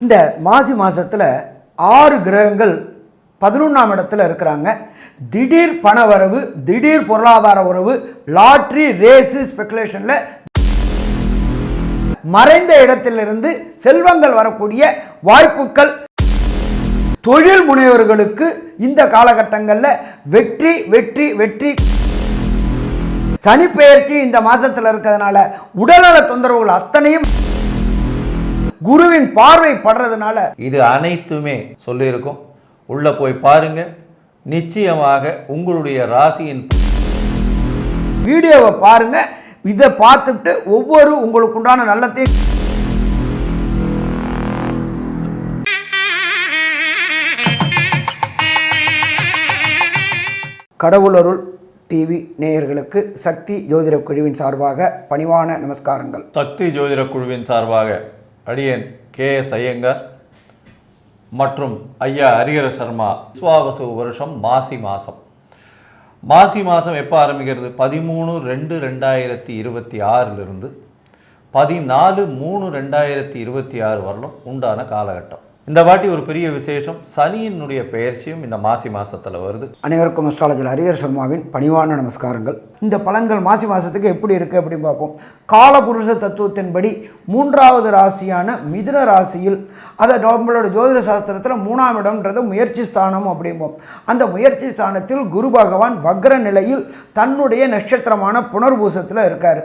இந்த மாசி மாதத்தில் 6 கிரகங்கள் 11ஆம் இடத்துல இருக்கிறாங்க. திடீர் பண வரவு, திடீர் பொருளாதார உறவு, லாட்ரி, ரேஸு, ஸ்பெகுலேஷனில் மறைந்த இடத்திலிருந்து செல்வங்கள் வரக்கூடிய வாய்ப்புகள் தொழில் முனைவர்களுக்கு இந்த காலகட்டங்களில் வெற்றி வெற்றி வெற்றி. சனி பெயர்ச்சி இந்த மாதத்தில் இருக்கிறதுனால உடல்நல தொந்தரவுகள் அத்தனையும் குருவின் பார்வை படுறதுனால இது அனைத்துமே சொல்லியிருக்கோம். உள்ள போய் பாருங்க, நிச்சயமாக உங்களுடைய ராசியின் வீடியோவை பாருங்க. இதை பார்த்துட்டு ஒவ்வொரு உங்களுக்கு உண்டான நல்லத்தையும் கடவுளருள் டிவி நேயர்களுக்கு சக்தி ஜோதிட குழுவின் சார்பாக பணிவான நமஸ்காரங்கள். சக்தி ஜோதிட குழுவின் சார்பாக அடியேன் KS ஐயங்கார் மற்றும் ஐயா ஹரிஹர சர்மா. விஸ்வாவசு வருஷம் மாசி மாதம் எப்போ ஆரம்பிக்கிறது? 13/2/2026 14/3/2026 வரலும் உண்டான காலகட்டம். இந்த வாட்டி ஒரு பெரிய விசேஷம், சனியினுடைய பெயர்ச்சியும் இந்த மாசி மாதத்தில் வருது. அனைவருக்கும் அஸ்ட்ராலஜர் ஹரிஹர சர்மாவின் பணிவான நமஸ்காரங்கள். இந்த பலன்கள் மாசி மாதத்துக்கு எப்படி இருக்குது அப்படின்னு பார்ப்போம். காலபுருஷ தத்துவத்தின்படி 3வது ராசியான மிதுன ராசியில், அதை நம்மளோட ஜோதிட சாஸ்திரத்தில் 3ஆம் இடம்ன்றது முயற்சி ஸ்தானம் அப்படிம்போம். அந்த முயற்சி ஸ்தானத்தில் குரு பகவான் வக்ர நிலையில் தன்னுடைய நட்சத்திரமான புனர்பூசத்தில் இருக்கார்.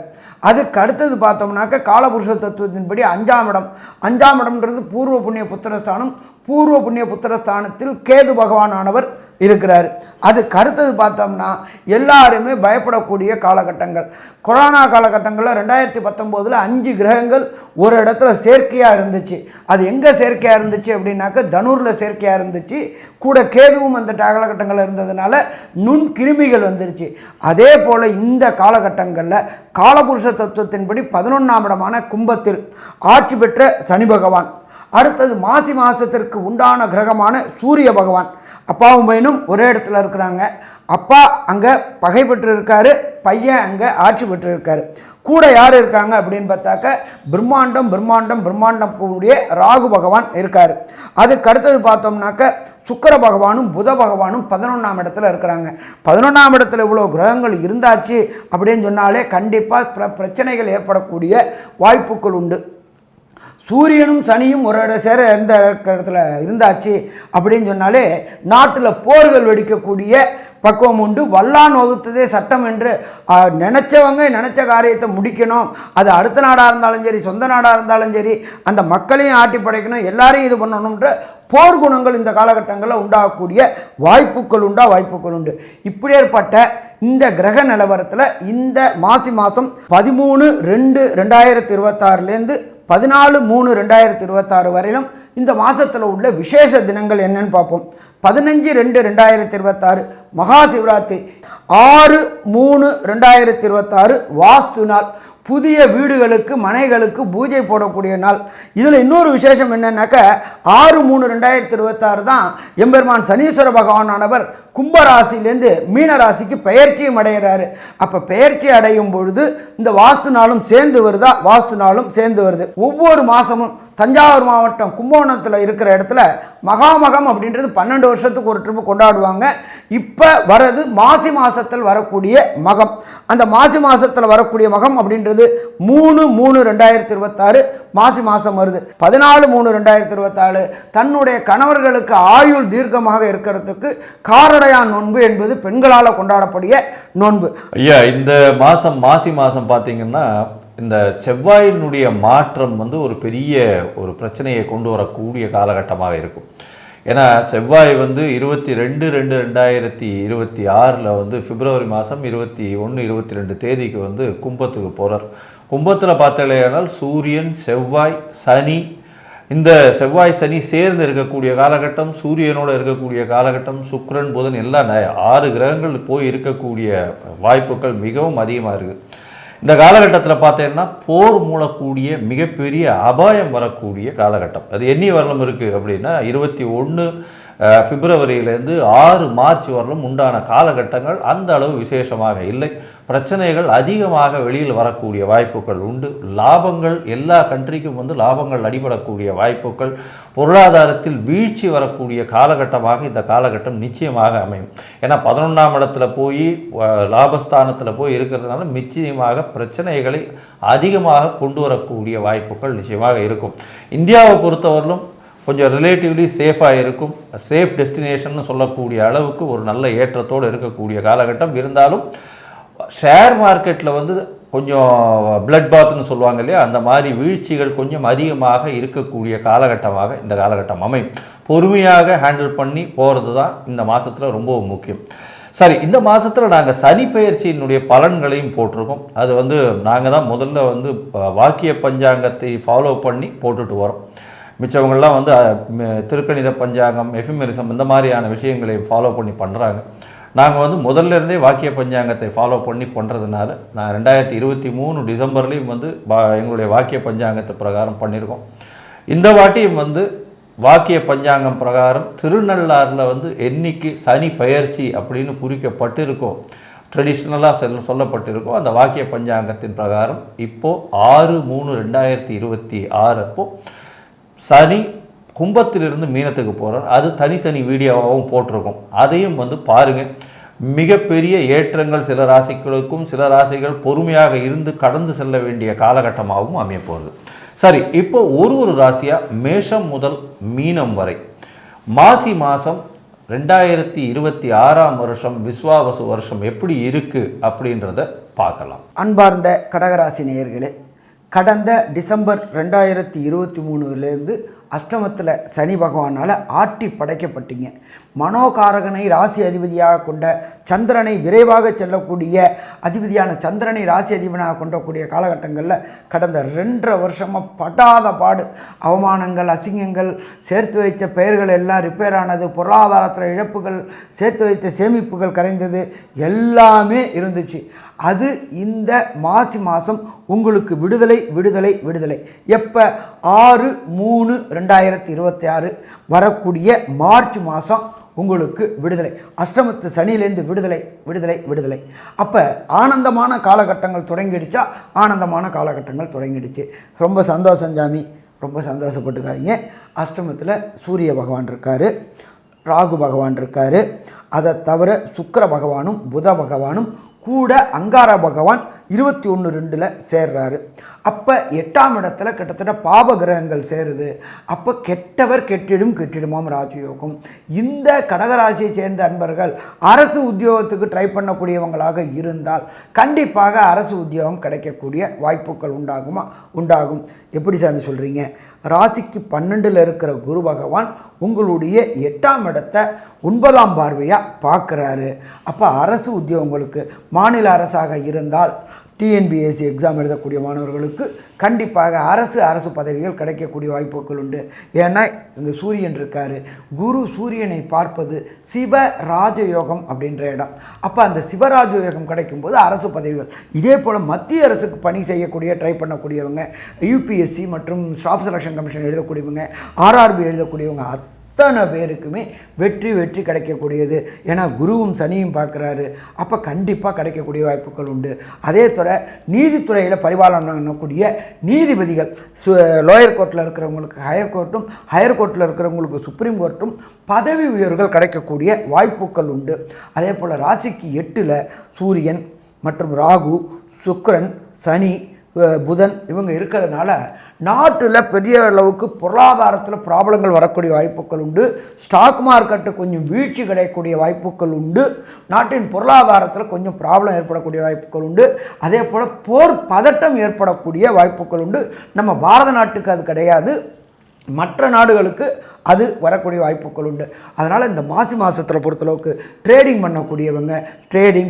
அதுக்கு அடுத்தது பார்த்தோம்னாக்க காலபுருஷ தத்துவத்தின்படி 5ஆம் இடம். 5ஆம் இடம்ன்றது பூர்வ புண்ணிய புத்திரஸ்தானம். பூர்வ புண்ணிய புத்திரஸ்தானத்தில் கேது பகவான் ஆனவர் இருக்கிறார். அதுக்கு அடுத்தது பார்த்தோம்னா எல்லாருமே பயப்படக்கூடிய காலகட்டங்கள். கொரோனா காலகட்டங்களில் 2019 5 கிரகங்கள் ஒரு இடத்துல செயற்கையாக இருந்துச்சு. அது எங்கே செயற்கையாக இருந்துச்சு அப்படின்னாக்க தனுரில் செயற்கையாக இருந்துச்சு. கூட கேதுவும் அந்த காலகட்டங்களில் இருந்ததுனால நுண் கிருமிகள் வந்துருச்சு. அதே போல் இந்த காலகட்டங்களில் காலபுருஷ தத்துவத்தின்படி 11ஆம் இடமான கும்பத்தில் ஆட்சி பெற்ற சனி பகவான், அடுத்தது மாசி மாதத்திற்கு உண்டான கிரகமான சூரிய பகவான், அப்பாவும் பையனும் ஒரே இடத்துல இருக்கிறாங்க. அப்பா அங்கே பகை பெற்று இருக்காரு, பையன் அங்கே ஆட்சி பெற்று இருக்காரு. கூட யார் இருக்காங்க அப்படின்னு பார்த்தாக்க பிரம்மாண்டம் கூடிய ராகு பகவான் இருக்கார். அதுக்கு அடுத்தது பார்த்தோம்னாக்க சுக்கிர பகவானும் புத பகவானும் 11ஆம் இடத்துல இருக்கிறாங்க. 11ஆம் இடத்துல இவ்வளோ கிரகங்கள் இருந்தாச்சு அப்படின்னு சொன்னாலே கண்டிப்பாக பிரச்சனைகள் ஏற்படக்கூடிய வாய்ப்புகள் உண்டு. சூரியனும் சனியும் ஒரு சேர எந்த இடத்துல இருந்தாச்சு அப்படின்னு சொன்னாலே நாட்டில் போர்கள் வெடிக்கக்கூடிய பக்குவம் உண்டு. வல்லான் வகுத்ததே சட்டம் என்று நினச்சவங்க நினச்ச காரியத்தை முடிக்கணும். அது அடுத்த நாடாக இருந்தாலும் சரி, சொந்த நாடாக இருந்தாலும் சரி, அந்த மக்களையும் ஆட்டி படைக்கணும், எல்லாரையும் இது பண்ணணுன்ற போர் குணங்கள் இந்த காலகட்டங்களில் உண்டாகக்கூடிய வாய்ப்புகள் உண்டு. இப்படி ஏற்பட்ட இந்த கிரக நிலவரத்தில் இந்த மாசி மாதம் 13/2/2026 14/3/2026 வரையிலும் இந்த மாதத்தில் உள்ள விசேஷ தினங்கள் என்னன்னு பார்ப்போம். 15/2/2026 மகா சிவராத்திரி, 6/3/2026 வாஸ்து நாள், புதிய வீடுகளுக்கு மனைகளுக்கு பூஜை போடக்கூடிய நாள். இதில் இன்னொரு விசேஷம் என்னன்னாக்க 6/3/2026 தான் எம்பெருமான் சனீஸ்வர பகவானானவர் கும்பராசிலேருந்து மீனராசிக்கு பெயர்ச்சியும் அடைகிறாரு. அப்போ பெயர்ச்சி அடையும் பொழுது இந்த வாஸ்து நாளும் சேர்ந்து வருதா? வாஸ்து நாளும் சேர்ந்து வருது. ஒவ்வொரு மாதமும் தஞ்சாவூர் மாவட்டம் கும்பகோணத்தில் இருக்கிற இடத்துல மகாமகம் அப்படின்றது 12 வருஷத்துக்கு ஒரு ட்ரிப்பு கொண்டாடுவாங்க. இப்போ வரது மாசி மாதத்தில் வரக்கூடிய மகம். அந்த மாசி மாதத்தில் வரக்கூடிய மகம் அப்படின்றது 3/3/2026 மாசி மாதம் வருது. 14/3/2026 தன்னுடைய கணவர்களுக்கு ஆயுள் தீர்க்கமாக இருக்கிறதுக்கு காரடையான் நோன்பு என்பது பெண்களால் கொண்டாடக்கூடிய நோன்பு. ஐயா, இந்த மாதம் மாசி மாதம் பார்த்தீங்கன்னா இந்த செவ்வாயினுடைய மாற்றம் ஒரு பெரிய ஒரு பிரச்சனையை கொண்டு வரக்கூடிய காலகட்டமாக இருக்கும். ஏன்னா செவ்வாய் 22/2/2026 பிப்ரவரி மாதம் 21, 22 தேதிக்கு கும்பத்துக்கு போகிறார். கும்பத்தில் பார்த்தீங்கன்னா சூரியன், செவ்வாய், சனி, இந்த செவ்வாய் சனி சேர்ந்து இருக்கக்கூடிய காலகட்டம், சூரியனோடு இருக்கக்கூடிய காலகட்டம், சுக்கிரன் புதன் எல்லாம் 6 கிரகங்கள் போய் இருக்கக்கூடிய வாய்ப்புகள் மிகவும் அதிகமாக இருக்குது. இந்த காலகட்டத்தில் பார்த்தீங்கன்னா போர் மூலக்கூடிய மிகப்பெரிய அபாயம் வரக்கூடிய காலகட்டம். அது எண்ணி வரலும் இருக்குது அப்படின்னா 21 பிப்ரவரியிலேருந்து 6 மார்ச் வரலும் உண்டான காலகட்டங்கள் அந்த அளவு விசேஷமாக இல்லை. பிரச்சனைகள் அதிகமாக வெளியில் வரக்கூடிய வாய்ப்புகள் உண்டு. லாபங்கள் எல்லா கண்ட்ரிக்கும் லாபங்கள் அடிபடக்கூடிய வாய்ப்புகள், பொருளாதாரத்தில் வீழ்ச்சி வரக்கூடிய காலகட்டமாக இந்த காலகட்டம் நிச்சயமாக அமையும். ஏன்னா 11ஆம் இடத்துல போய் லாபஸ்தானத்தில் போய் இருக்கிறதுனால நிச்சயமாக பிரச்சனைகளை அதிகமாக கொண்டு வரக்கூடிய வாய்ப்புகள் நிச்சயமாக இருக்கும். இந்தியாவை பொறுத்தவரையிலும் கொஞ்சம் ரிலேட்டிவ்லி சேஃபாக இருக்கும். சேஃப் டெஸ்டினேஷன் சொல்லக்கூடிய அளவுக்கு ஒரு நல்ல ஏற்றத்தோடு இருக்கக்கூடிய காலகட்டம். இருந்தாலும் ஷேர் மார்க்கெட்டில் கொஞ்சம் பிளட் பாத்னு சொல்லுவாங்க இல்லையா, அந்த மாதிரி வீழ்ச்சிகள் கொஞ்சம் அதிகமாக இருக்கக்கூடிய காலகட்டமாக இந்த காலகட்டம் அமையும். பொறுமையாக ஹேண்டில் பண்ணி போகிறது தான் இந்த மாதத்தில் ரொம்ப முக்கியம். சரி, இந்த மாதத்தில் நாங்கள் சனி பெயர்ச்சியினுடைய பலன்களையும் போட்டிருக்கோம். அது நாங்கள் தான் முதல்ல வாக்கிய பஞ்சாங்கத்தை ஃபாலோ பண்ணி போட்டுட்டு வரோம். மிச்சவங்கள்லாம் திருக்கணித பஞ்சாங்கம், எஃபிமெரிசம் இந்த மாதிரியான விஷயங்களை ஃபாலோ பண்ணி பண்ணுறாங்க. நாங்கள் முதல்ல இருந்தே வாக்கிய பஞ்சாங்கத்தை ஃபாலோ பண்ணி பண்ணுறதுனால நான் 2023 டிசம்பர்லேயும் எங்களுடைய வாக்கிய பஞ்சாங்கத்தை பிரகாரம் பண்ணியிருக்கோம். இந்த வாட்டியும் வாக்கிய பஞ்சாங்கம் பிரகாரம் திருநள்ளாறில் என்னைக்கு சனி பெயர்ச்சி அப்படின்னு குறிக்கப்பட்டிருக்கோம், ட்ரெடிஷ்னலாக சொல்லப்பட்டிருக்கோம். அந்த வாக்கிய பஞ்சாங்கத்தின் பிரகாரம் இப்போது 6/3/2026 அப்போது சனி கும்பத்திலிருந்து மீனத்துக்கு போகிறார். அது தனித்தனி வீடியோவாகவும் போட்டிருக்கோம். அதையும் பாருங்கள். மிகப்பெரிய ஏற்றங்கள் சில ராசிகளுக்கும், சில ராசிகள் பொறுமையாக இருந்து கடந்து செல்ல வேண்டிய காலகட்டமாகவும் அமைய போகுது. சரி, இப்போ ஒரு ராசியாக மேஷம் முதல் மீனம் வரை மாசி மாதம் 2026ஆம் வருஷம் விஸ்வாவசு வருஷம் எப்படி இருக்குது அப்படின்றத பார்க்கலாம். அன்பார்ந்த கடகராசி நேயர்களே, கடந்த டிசம்பர் 2023 அஷ்டமத்தில் சனி பகவானால் ஆட்டி படைக்கப்பட்டீங்க. மனோகாரகனை ராசி அதிபதியாக கொண்ட சந்திரனை விரைவாக செல்லக்கூடிய அதிபதியான சந்திரனை ராசி அதிபதியாக கொண்டக்கூடிய காலகட்டங்களில் கடந்த 2.5 வருஷமாக படாத பாடு, அவமானங்கள், அசிங்கங்கள், சேர்த்து வைத்த பெயர்கள் எல்லாம் ரிப்பேர் ஆனது, பொருளாதாரத்தில் இழப்புகள், சேர்த்து வைத்த சேமிப்புகள் கரைந்தது, எல்லாமே இருந்துச்சு. அது இந்த மாசி மாதம் உங்களுக்கு விடுதலை விடுதலை விடுதலை. எப்போ? 6/3/2026 வரக்கூடிய மார்ச் மாதம் உங்களுக்கு விடுதலை. அஷ்டமத்து சனியிலேருந்து விடுதலை விடுதலை விடுதலை. அப்போ ஆனந்தமான காலகட்டங்கள் தொடங்கிடுச்சா? ஆனந்தமான காலகட்டங்கள் தொடங்கிடுச்சு. ரொம்ப சந்தோஷம் சாமி, ரொம்ப சந்தோஷப்பட்டுக்காதீங்க. அஷ்டமத்தில் சூரிய பகவான் இருக்கார், ராகு பகவான் இருக்கார். அதை தவிர சுக்கிர பகவானும் புத பகவானும் கூட அங்கார பகவான் 21/2 சேர்றாரு. அப்போ 8ஆம் இடத்துல கிட்டத்தட்ட பாப கிரகங்கள் சேருது. அப்போ கெட்டவர் கெட்டிடும் கெட்டிடுமாம் ராஜயோகம். இந்த கடகராசியை சேர்ந்த அன்பர்கள் அரசு உத்தியோகத்துக்கு ட்ரை பண்ணக்கூடியவங்களாக இருந்தால் கண்டிப்பாக அரசு உத்தியோகம் கிடைக்கக்கூடிய வாய்ப்புகள் உண்டாகும். எப்படி சாமி சொல்கிறீங்க? ராசிக்கு 12ல் இருக்கிற குரு பகவான் உங்களுடைய 8ஆம் இடத்தை 9ஆம் பார்வையாக பார்க்குறாரு. அப்போ அரசு உத்தியோகங்களுக்கு, மாநில அரசாக இருந்தால் டிஎன்பிஎஸ்சி எக்ஸாம் எழுதக்கூடிய மாணவர்களுக்கு கண்டிப்பாக அரசு பதவிகள் கிடைக்கக்கூடிய வாய்ப்புகள் உண்டு. ஏன்னா இங்கே சூரியன் இருக்கார். குரு சூரியனை பார்ப்பது சிவ ராஜயோகம் அப்படின்ற இடம். அப்போ அந்த சிவராஜயோகம் கிடைக்கும்போது அரசு பதவிகள், இதே போல் மத்திய அரசுக்கு பணி செய்யக்கூடிய ட்ரை பண்ணக்கூடியவங்க, யூபிஎஸ்சி மற்றும் ஸ்டாஃப் செலெக்ஷன் கமிஷன் எழுதக்கூடியவங்க, ஆர்ஆர்பி எழுதக்கூடியவங்க அத்தனை பேருக்குமே வெற்றி கிடைக்கக்கூடியது. ஏன்னா குருவும் சனியும் பார்க்குறாரு. அப்போ கண்டிப்பாக கிடைக்கக்கூடிய வாய்ப்புகள் உண்டு. அதே தவிர நீதித்துறையில் பரிபாலனை பண்ணக்கூடிய நீதிபதிகள், லோயர் கோர்ட்டில் இருக்கிறவங்களுக்கு ஹையர் கோர்ட்டும், ஹையர் கோர்ட்டில் இருக்கிறவங்களுக்கு சுப்ரீம் கோர்ட்டும் பதவி உயர்வுகள் கிடைக்கக்கூடிய வாய்ப்புகள் உண்டு. அதே போல் ராசிக்கு 8ல் சூரியன் மற்றும் ராகு, சுக்கிரன், சனி, புதன் இவங்க இருக்கிறதுனால நாட்டில் பெரிய அளவுக்கு பொருளாதாரத்தில் ப்ராப்ளங்கள் வரக்கூடிய வாய்ப்புகள் உண்டு. ஸ்டாக் மார்க்கெட்டு கொஞ்சம் வீழ்ச்சி கிடைக்கக்கூடிய வாய்ப்புகள் உண்டு. நாட்டின் பொருளாதாரத்தில் கொஞ்சம் ப்ராப்ளம் ஏற்படக்கூடிய வாய்ப்புகள் உண்டு. அதே போல் போர் பதட்டம் ஏற்படக்கூடிய வாய்ப்புகள் உண்டு. நம்ம பாரத நாட்டுக்கு அது கிடையாது, மற்ற நாடுகளுக்கு அது வரக்கூடிய வாய்ப்புகள் உண்டு. அதனால் இந்த மாசி மாதத்தில் பொறுத்தளவுக்கு ட்ரேடிங் பண்ணக்கூடியவங்க,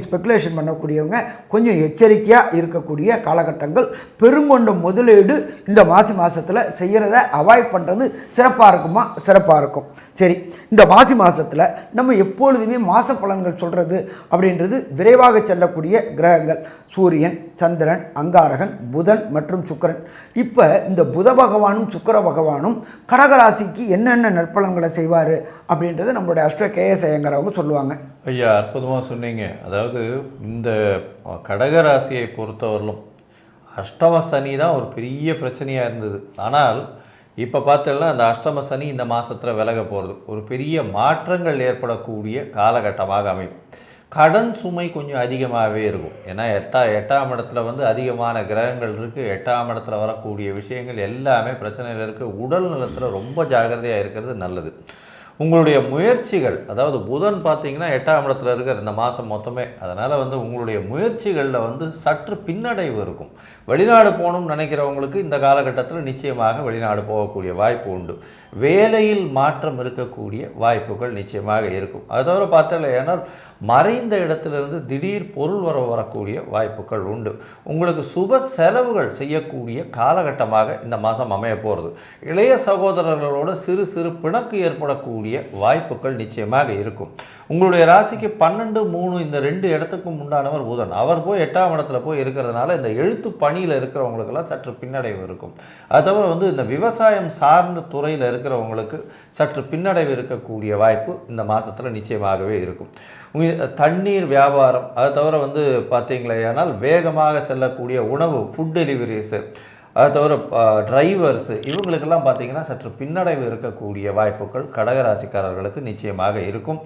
ஸ்பெகுலேஷன் பண்ணக்கூடியவங்க கொஞ்சம் எச்சரிக்கையாக இருக்கக்கூடிய காலகட்டங்கள். பெருங்கொண்ட முதலீடு இந்த மாசி மாதத்தில் செய்கிறத அவாய்ட் பண்ணுறது சிறப்பாக இருக்கும். சரி, இந்த மாசி மாதத்தில் நம்ம எப்பொழுதுமே மாத பலன்கள் சொல்கிறது அப்படின்றது விரைவாக செல்லக்கூடிய கிரகங்கள் சூரியன், சந்திரன், அங்காரகன், புதன் மற்றும் சுக்கிரன். இப்போ இந்த புத பகவானும் சுக்கிர பகவானும் கடகராசிக்கு என்னென்ன நற்பலன்களை செய்வார் அப்படின்றது நம்மளுடைய அஷ்ட கேஎஸ் ஐயங்கார் அவங்க சொல்லுவாங்க. ஐயா, அற்புதமாக சொன்னீங்க. அதாவது இந்த கடகராசியை பொறுத்தவரையிலும் அஷ்டம சனி தான் ஒரு பெரிய பிரச்சனையாக இருந்தது. ஆனால் இப்போ பார்த்தோம்னா அந்த அஷ்டம சனி இந்த மாதத்தில் விலக போகிறது, ஒரு பெரிய மாற்றங்கள் ஏற்படக்கூடிய காலகட்டமாக அமையும். கடன் சுமை கொஞ்சம் அதிகமாகவே இருக்கும். ஏன்னா எட்டாம் இடத்துல வந்து அதிகமான கிரகங்கள் இருக்குது. எட்டாம் இடத்துல வரக்கூடிய விஷயங்கள் எல்லாமே பிரச்சனைகள் இருக்குது. உடல் நலத்தில் ரொம்ப ஜாக்கிரதையாக இருக்கிறது நல்லது. உங்களுடைய முயற்சிகள், அதாவது புதன் பார்த்தீங்கன்னா 8ஆம் இடத்துல இருக்கிற இந்த மாதம் மொத்தமே, அதனால் வந்து உங்களுடைய முயற்சிகளில் வந்து சற்று பின்னடைவு இருக்கும். வெளிநாடு போகணும்னு நினைக்கிறவங்களுக்கு இந்த காலகட்டத்தில் நிச்சயமாக வெளிநாடு போகக்கூடிய வாய்ப்பு உண்டு. வேலையில் மாற்றம் இருக்கக்கூடிய வாய்ப்புகள் நிச்சயமாக இருக்கும். அது தவிர பார்த்தல ஏன்னால் மறைந்த இடத்திலிருந்து திடீர் பொருள் வரக்கூடிய வாய்ப்புகள் உண்டு. உங்களுக்கு சுப செலவுகள் செய்யக்கூடிய காலகட்டமாக இந்த மாதம் அமைய போகிறது. இளைய சகோதரர்களோடு சிறு சிறு பிணக்கு ஏற்படக்கூடிய வாய்ப்புகள் நிச்சயமாக இருக்கும். உங்களுடைய ராசிக்கு 12, 3 இந்த 2 இடத்துக்கும் உண்டானவர் புதன். அவர் போய் 8ஆம் இடத்துல போய் இருக்கிறதுனால இந்த எழுத்து பணியில் இருக்கிறவங்களுக்கெல்லாம் சற்று பின்னடைவு இருக்கும். அது தவிர வந்து இந்த விவசாயம் சார்ந்த துறையில் இருக்கிறவங்களுக்கு சற்று பின்னடைவு இருக்கக்கூடிய வாய்ப்பு இந்த மாதத்தில் நிச்சயமாகவே இருக்கும். தண்ணீர் வியாபாரம், அது தவிர வந்து பார்த்தீங்களேனால் வேகமாக செல்லக்கூடிய உணவு, ஃபுட் டெலிவரிஸு, அது தவிர டிரைவர்ஸு, இவங்களுக்கெல்லாம் பார்த்திங்கன்னா சற்று பின்னடைவு இருக்கக்கூடிய வாய்ப்புகள் கடகராசிக்காரர்களுக்கு நிச்சயமாக இருக்கும்.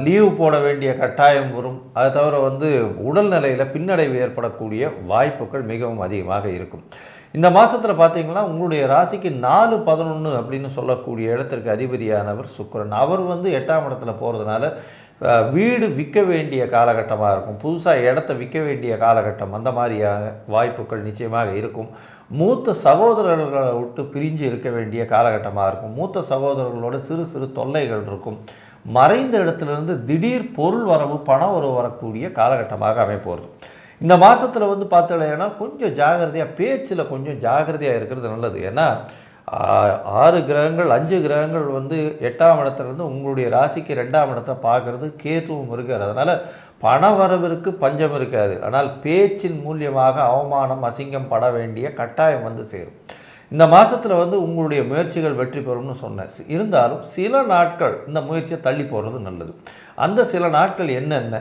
லீவு போட வேண்டிய கட்டாயம் வரும். அது தவிர வந்து உடல்நிலையில் பின்னடைவு ஏற்படக்கூடிய வாய்ப்புகள் மிகவும் அதிகமாக இருக்கும். இந்த மாதத்தில் பார்த்தீங்கன்னா உங்களுடைய ராசிக்கு 4, 11 அப்படின்னு சொல்லக்கூடிய இடத்திற்கு அதிபதியானவர் சுக்கிரன். அவர் வந்து 8ஆம் இடத்துல போகிறதுனால வீடு விற்க வேண்டிய காலகட்டமாக இருக்கும். புதுசாக இடத்த விற்க வேண்டிய காலகட்டம், அந்த மாதிரியான வாய்ப்புகள் நிச்சயமாக இருக்கும். மூத்த சகோதரர்களை விட்டு பிரிஞ்சு இருக்க வேண்டிய காலகட்டமாக இருக்கும். மூத்த சகோதரர்களோட சிறு சிறு தொல்லைகள் இருக்கும். மறைந்த இடத்துலேருந்து திடீர் பொருள் வரவு, பண வரவு வரக்கூடிய காலகட்டமாக அமைப்போகிறது. இந்த மாதத்தில் வந்து பார்த்தீங்கன்னா கொஞ்சம் ஜாகிரதையாக, பேச்சில் கொஞ்சம் ஜாகிரதையாக இருக்கிறது நல்லது. ஏன்னா 6 கிரகங்கள் 5 கிரகங்கள் வந்து 8ஆம் இடத்துலேருந்து உங்களுடைய ராசிக்கு 2ஆம் இடத்தை பார்க்குறது கேதுவும் இருக்கார். அதனால் பண வரவிற்கு பஞ்சம் இருக்காது. ஆனால் பேச்சின் மூலியமாக அவமானம், அசிங்கம் பட வேண்டிய கட்டாயம் வந்து சேரும். இந்த மாதத்தில் வந்து உங்களுடைய முயற்சிகள் வெற்றி பெறும்னு சொன்னேன். இருந்தாலும் சில நாட்கள் இந்த முயற்சியை தள்ளி போகிறது நல்லது. அந்த சில நாட்கள் என்னென்ன,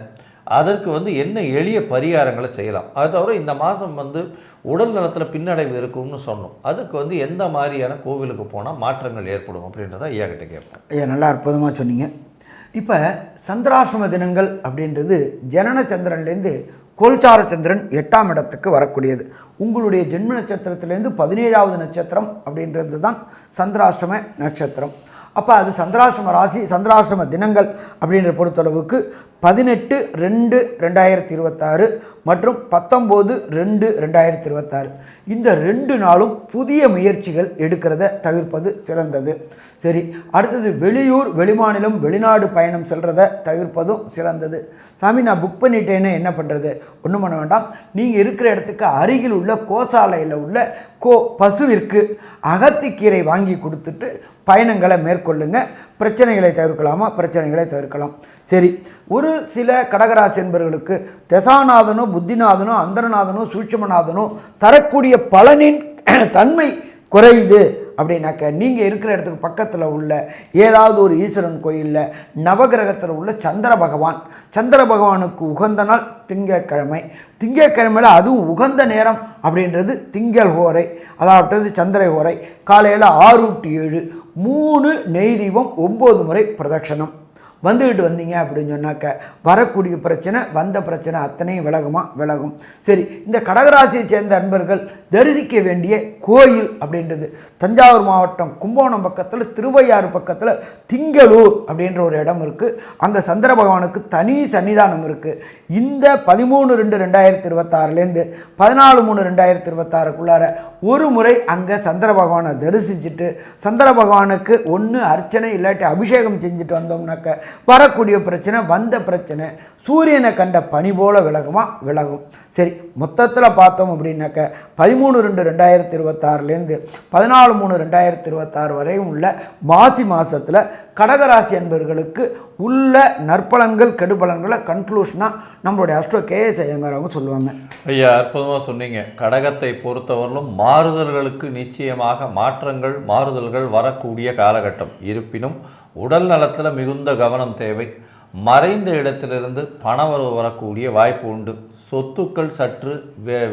அதற்கு வந்து என்ன எளிய பரிகாரங்களை செய்யலாம். அது தவிர இந்த மாதம் வந்து உடல் நலத்தில் பின்னடைவு இருக்கும்னு சொன்னோம். அதுக்கு வந்து எந்த மாதிரியான கோவிலுக்கு போனால் மாற்றங்கள் ஏற்படும் அப்படின்றத ஐயா கிட்ட கேட்போம். ஐயா, நல்லா அற்புதமாக சொன்னீங்க. இப்போ சந்திராசிரம தினங்கள் அப்படின்றது ஜனன சந்திரன்லேருந்து கோல்சார சந்திரன் 8ஆம் இடத்துக்கு வரக்கூடியது. உங்களுடைய ஜென்ம நட்சத்திரத்திலேருந்து 17ஆவது நட்சத்திரம் அப்படின்றது தான் சந்திராஷ்டம நட்சத்திரம். அப்போ அது சந்திராசிரம ராசி, சந்திராசிரம தினங்கள் அப்படின்ற பொறுத்தளவுக்கு 18/2/2026 மற்றும் 19/2/2026 இந்த 2 நாளும் புதிய முயற்சிகள் எடுக்கிறத தவிர்ப்பது சிறந்தது. சரி, அடுத்தது வெளியூர், வெளிமாநிலம், வெளிநாடு பயணம் செல்கிறத தவிர்ப்பதும் சிறந்தது. சாமி, நான் புக் பண்ணிட்டேன்னு என்ன பண்ணுறது? ஒன்றும் பண்ண வேண்டாம். நீங்கள் இருக்கிற இடத்துக்கு அருகில் உள்ள கோசாலையில் உள்ள பசுவிற்கு அகத்திக்கீரை வாங்கி கொடுத்துட்டு பயணங்களை மேற்கொள்ளுங்க. பிரச்சனைகளை தவிர்க்கலாமா? பிரச்சனைகளை தவிர்க்கலாம். சரி, ஒரு சில கடகராசி என்பவர்களுக்கு தசாநாதனோ, புத்திநாதனோ, அந்தரநாதனோ, சூட்சுமநாதனோ தரக்கூடிய பலனின் தன்மை குறையுது அப்படின்னாக்க நீங்கள் இருக்கிற இடத்துக்கு பக்கத்தில் உள்ள ஏதாவது ஒரு ஈஸ்வரன் கோயிலில் நவகிரகத்தில் உள்ள சந்திர பகவானுக்கு உகந்த நாள் திங்கட்கிழமையில் அதுவும் உகந்த நேரம் அப்படின்றது திங்கள் ஹோரை, அதாவது சந்திர ஹோரை, காலையில் 6 to 7 3 நெய் தீபம் 9 முறை பிரதட்சணம் வந்துக்கிட்டு வந்தீங்க அப்படின்னு சொன்னாக்க வரக்கூடிய பிரச்சனை, வந்த பிரச்சனை அத்தனையும் விலகும். சரி, இந்த கடகராசியை சேர்ந்த அன்பர்கள் தரிசிக்க வேண்டிய கோயில் அப்படின்றது தஞ்சாவூர் மாவட்டம் கும்பகோணம் பக்கத்தில் திருவையாறு பக்கத்தில் திங்களூர் அப்படின்ற ஒரு இடம் இருக்குது. அங்கே சந்திர பகவானுக்கு தனி சன்னிதானம் இருக்குது. இந்த 13/2/2026 14/3/2026 ஒரு முறை அங்கே சந்திர பகவானை தரிசிச்சுட்டு சந்திர பகவானுக்கு ஒன்று அர்ச்சனை இல்லாட்டி அபிஷேகம் செஞ்சுட்டு வந்தோம்னாக்க வரக்கூடிய பிரச்சனை, வந்த பிரச்சனை சூரியனை கண்ட பனி போல விலகும். சரி, மொத்தத்தில் பார்த்தோம் அப்படின்னாக்க 13/2/2026 14/3/2026 வரையும் உள்ள மாசி மாதத்தில் கடகராசி அன்பர்களுக்கு உள்ள நற்பலன்கள் கெடுபலன்களை கன்க்ளூஷனாக நம்மளுடைய அஸ்ட்ரோ KS ஐயங்கார் அவங்க சொல்லுவாங்க. ஐயா, அற்புதமாக சொன்னீங்க. கடகத்தை பொறுத்தவரையிலும் மாறுதல்களுக்கு நிச்சயமாக மாறுதல்கள் வரக்கூடிய காலகட்டம். இருப்பினும் உடல் நலத்தில் மிகுந்த கவனம் தேவை. மறைந்த இடத்திலிருந்து பணவரவு வரக்கூடிய வாய்ப்பு உண்டு. சொத்துக்கள் சற்று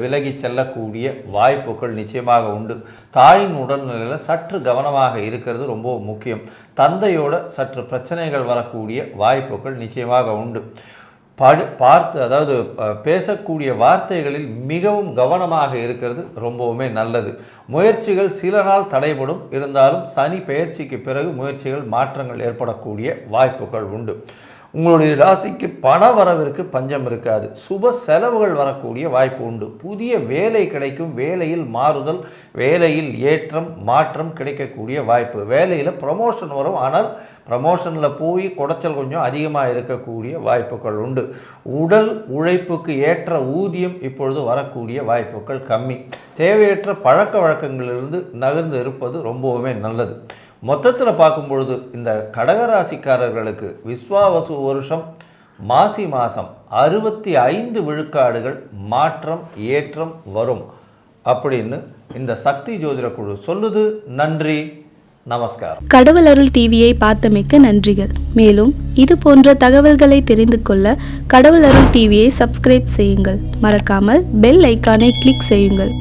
விலகி செல்லக்கூடிய வாய்ப்புகள் நிச்சயமாக உண்டு. தாயின் உடல்நிலையில் சற்று கவனமாக இருக்கிறது ரொம்ப முக்கியம். தந்தையோட சற்று பிரச்சனைகள் வரக்கூடிய வாய்ப்புகள் நிச்சயமாக உண்டு. அதாவது பேசக்கூடிய வார்த்தைகளில் மிகவும் கவனமாக இருக்கிறது ரொம்பவுமே நல்லது. முயற்சிகள் சில நாள் தடைபடும். இருந்தாலும் சனி பெயர்ச்சிக்கு பிறகு முயற்சிகள் மாற்றங்கள் ஏற்படக்கூடிய வாய்ப்புகள் உண்டு. உங்களுடைய ராசிக்கு பண வரவிற்கு பஞ்சம் இருக்காது. சுப செலவுகள் வரக்கூடிய வாய்ப்பு உண்டு. புதிய வேலை கிடைக்கும். வேலையில் மாறுதல், வேலையில் ஏற்றம் மாற்றம் கிடைக்கக்கூடிய வாய்ப்பு. வேலையில் ப்ரமோஷன் வரும். ஆனால் ப்ரமோஷனில் போய் குடைச்சல் கொஞ்சம் அதிகமாக இருக்கக்கூடிய வாய்ப்புகள் உண்டு. உடல் உழைப்புக்கு ஏற்ற ஊதியம் இப்பொழுது வரக்கூடிய வாய்ப்புகள் கம்மி. தேவையற்ற பழக்க வழக்கங்களிலிருந்து நகர்ந்து இருப்பது ரொம்பவுமே நல்லது. மொத்தத்தில் பார்க்கும் பொழுது இந்த கடகராசிக்காரர்களுக்கு விஸ்வாவசு வருஷம் மாசி மாதம் 65 விழுக்காடுகள் மாற்றம் ஏற்றம் வரும் அப்படின்னு இந்த சக்தி ஜோதிட குழு சொல்லுது. நன்றி, நமஸ்காரம். கடவுள் அருள் டிவியை பார்த்தமைக்க நன்றிகள். மேலும் இது போன்ற தகவல்களை தெரிந்து கொள்ள கடவுள் அருள் டிவியை சப்ஸ்கிரைப் செய்யுங்கள். மறக்காமல் பெல் ஐக்கானை கிளிக் செய்யுங்கள்.